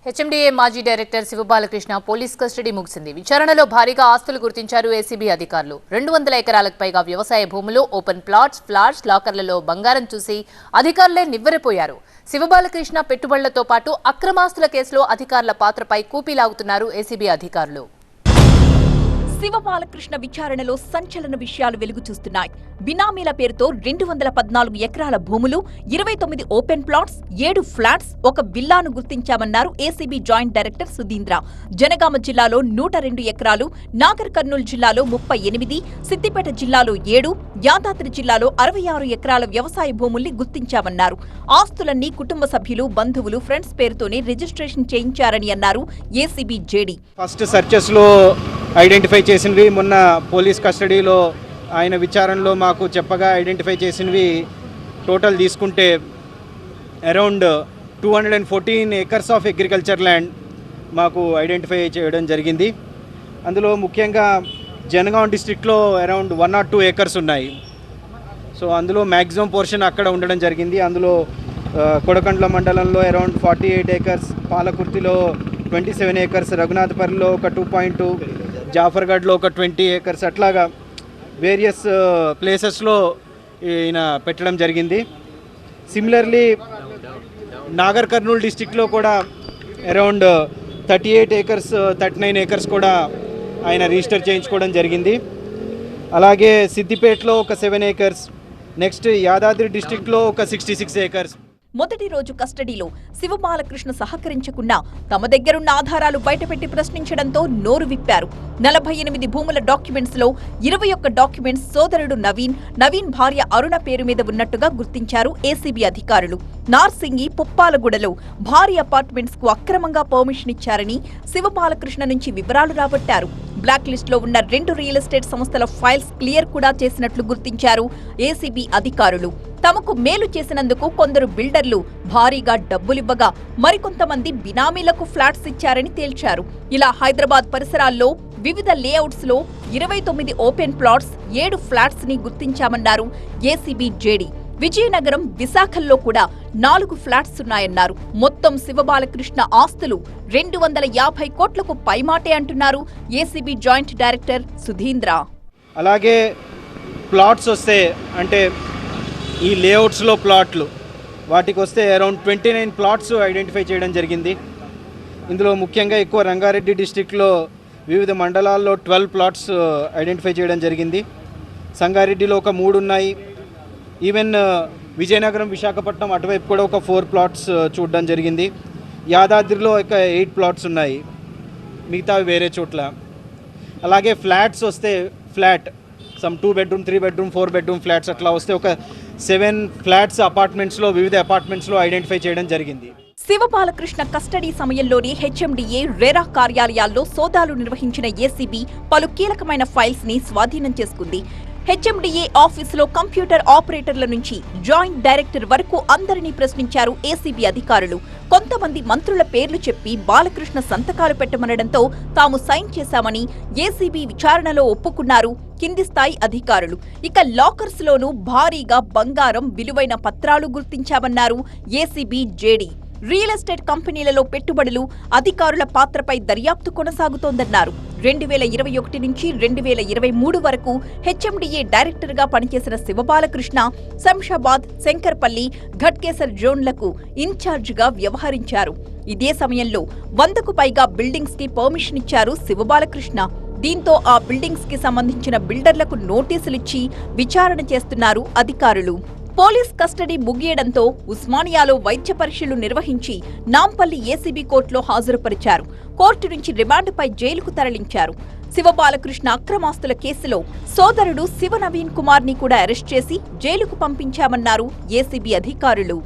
HMDA మాజీ director Shiva Balakrishna police custody ముగిసింది. విచారణలో భారీగా ఆస్తులు గుర్తించారు ఏసీబీ అధికారులు. 200 ఎకరాలకు పైగా వ్యవసాయ భూములు, ఓపెన్ ప్లాట్స్, ఫ్లాట్స్, లాకర్లలో బంగారం చూసి అధికారులే నివ్వెరపోయారు. శివబాలకృష్ణ పెట్టుబడులతో పాటు అక్రమాస్తుల కేసులో అధికారుల పాత్రపై కూపీలాగుతున్నారు ఏసీబీ అధికారులు. శివబాలకృష్ణ విచారణలో సంచలన విషయాలు వెలుగు చూస్తున్నాయి. బినామీల పేరుతో 214 ఎకరాల భూములు, 29 ఓపెన్ ప్లాట్స్, 7 ఫ్లాట్స్, ఒక విల్లాను గుర్తించామన్నారు ACB joint director Sudheendra. Janagama జిల్లాలో 102 ఎకరాలు, నాగర్ కర్నూలు జిల్లాలో 38, సిద్దిపేట జిల్లాలో 7, యాదాద్రి జిల్లాలో 66 ఎకరాల వ్యవసాయ భూముల్ని గుర్తించామన్నారు. ఆస్తులన్నీ కుటుంబ సభ్యులు, బంధువులు, ఫ్రెండ్స్ పేరుతోనే రిజిస్ట్రేషన్ చేయించారని అన్నారు ఏసీబీ జేడీ. ఫస్ట్ సర్చెస్ లో ఐడెంటిఫై చేసినవి మొన్న పోలీస్ కస్టడీలో ఆయన విచారణలో మాకు చెప్పగా ఐడెంటిఫై చేసినవి టోటల్ తీసుకుంటే around 214 acres of agriculture land మాకు ఐడెంటిఫై చేయడం జరిగింది. అందులో ముఖ్యంగా జనగాం డిస్ట్రిక్ట్లో అరౌండ్ 102 ఏకర్స్ ఉన్నాయి. సో అందులో మ్యాక్సిమం పోర్షన్ అక్కడ ఉండడం జరిగింది. అందులో కొడకండ్ల మండలంలో అరౌండ్ 48 ఏకర్స్, పాలకుర్తిలో 27 ఏకర్స్, రఘునాథపల్లిలో ఒక 2.2, జాఫర్గఢ్లో ఒక 20 ఏకర్స్, అట్లాగా వేరియస్ ప్లేసెస్లో ఈయన పెట్టడం జరిగింది. సిమిలర్లీ నాగర్ కర్నూలు డిస్టిక్లో కూడా అరౌండ్ 38 ఏకర్స్, 39 ఏకర్స్ కూడా ఆయన రిజిస్టర్ చేయించుకోవడం జరిగింది. అలాగే సిద్దిపేటలో ఒక 7 ఏకర్స్, నెక్స్ట్ యాదాద్రి డిస్టిక్లో ఒక 66 ఏకర్స్. మొదటి రోజు కస్టడీలో శివబాలకృష్ణ సహకరించకుండా తమ దగ్గరున్న ఆధారాలు బయటపెట్టి ప్రశ్నించడంతో నోరు విప్పారు. 48 భూముల డాక్యుమెంట్స్ లో 21 డాక్యుమెంట్స్ సోదరుడు నవీన్ భార్య అరుణ పేరు మీద ఉన్నట్టుగా గుర్తించారు ఏసీబీ అధికారులు. నార్సింగి, పుప్పాలగూడలో భారీ అపార్ట్మెంట్స్ కు అక్రమంగా పర్మిషన్ ఇచ్చారని శివబాలకృష్ణ నుంచి వివరాలు రాబట్టారు. బ్లాక్ లిస్ట్ లో ఉన్న 2 రియల్ ఎస్టేట్ సంస్థల ఫైల్స్ క్లియర్ కూడా చేసినట్లు గుర్తించారు ఏసీబీ అధికారులు. తమకు మేలు చేసినందుకు కొందరు బిల్డర్లు భారీగా డబ్బులివ్వగా మరికొంతమంది బినామీలకు ఫ్లాట్స్ ఇచ్చారని తేల్చారు. ఇలా హైదరాబాద్ పరిసరాల్లో వివిధ లేఅవుట్స్ లో 29 ఓపెన్ ప్లాట్స్, 7 ఫ్లాట్స్ ని గుర్తించామన్నారు ఏసీబీ జేడీ. విజయనగరం, విశాఖల్లో కూడా 4 ఫ్లాట్స్ ఉన్నాయన్నారు. మొత్తం శివబాలకృష్ణ ఆస్తులు 250 కోట్లకు పైమాటే అంటున్నారు ఏసీబీ జాయింట్ డైరెక్టర్ సుధీంద్ర. అలాగే ప్లాట్స్ వస్తే అంటే ఈ లేఅవుట్స్లో ప్లాట్లు వాటికి వస్తే అరౌండ్ 29 ప్లాట్స్ ఐడెంటిఫై చేయడం జరిగింది. ఇందులో ముఖ్యంగా ఎక్కువ రంగారెడ్డి డిస్టిక్లో వివిధ మండలాల్లో 12 ప్లాట్స్ ఐడెంటిఫై చేయడం జరిగింది. సంగారెడ్డిలో ఒక 3 ఉన్నాయి. ఈవెన్ విజయనగరం, విశాఖపట్నం అటువైపు కూడా ఒక 4 ప్లాట్స్ చూడడం జరిగింది. యాదాద్రిలో ఒక 8 ప్లాట్స్ ఉన్నాయి, మిగతావి వేరే చోట్ల. అలాగే ఫ్లాట్స్ వస్తే flat some 2 bedroom, 3 bedroom, 4 bedroom flats అట్లా వస్తే ఒక 7 ఫ్లాట్స్ అపార్ట్మెంట్స్లో వివిధ అపార్ట్మెంట్స్లో ఐడెంటిఫై చేయడం జరిగింది. శివబాలకృష్ణ కస్టడీ సమయంలోనే హెచ్ఎండిఏ, రెరా కార్యాలయాల్లో సోదాలు నిర్వహించిన ఏసీబీ పలు కీలకమైన ఫైల్స్ ని స్వాధీనం చేసుకుంది. హెచ్ఎండిఏ ఆఫీసులో కంప్యూటర్ ఆపరేటర్ల నుంచి జాయింట్ డైరెక్టర్ వరకు అందరినీ ప్రశ్నించారు ఏసీబీ అధికారులు. కొంతమంది మంత్రుల పేర్లు చెప్పి బాలకృష్ణ సంతకాలు పెట్టమనడంతో తాము సైన్ చేశామని ఏసీబీ విచారణలో ఒప్పుకున్నారు కింది స్థాయి అధికారులు. ఇక లాకర్స్ లోనూ భారీగా బంగారం, విలువైన పత్రాలు గుర్తించామన్నారు ఏసీబీ జేడీ. రియల్ ఎస్టేట్ కంపెనీలలో పెట్టుబడులు, అధికారుల పాత్రపై దర్యాప్తు కొనసాగుతోందన్నారు. 2021 నుంచి 2023 వరకు హెచ్ఎండిఏ డైరెక్టర్గా పనిచేసిన శివబాలకృష్ణ శంషాబాద్, శంకర్పల్లి, ఘట్కేసర్ జోన్లకు ఇన్ఛార్జిగా వ్యవహరించారు. ఇదే సమయంలో 100కు పైగా బిల్డింగ్స్ కి పర్మిషన్ ఇచ్చారు శివబాలకృష్ణ. దీంతో ఆ బిల్డింగ్స్ కి సంబంధించిన బిల్డర్లకు నోటీసులిచ్చి విచారణ చేస్తున్నారు అధికారులు. పోలీస్ కస్టడీ ముగియడంతో ఉస్మానియాలో వైద్య పరీక్షలు నిర్వహించి నాంపల్లి ఏసీబీ కోర్టులో హాజరుపరిచారు. కోర్టు నుంచి రిమాండ్పై జైలుకు తరలించారు. శివబాలకృష్ణ అక్రమాస్తుల కేసులో సోదరుడు శివ నవీన్ కుమార్ ని కూడా అరెస్ట్ చేసి జైలుకు పంపించామన్నారు ఏసీబీ అధికారులు.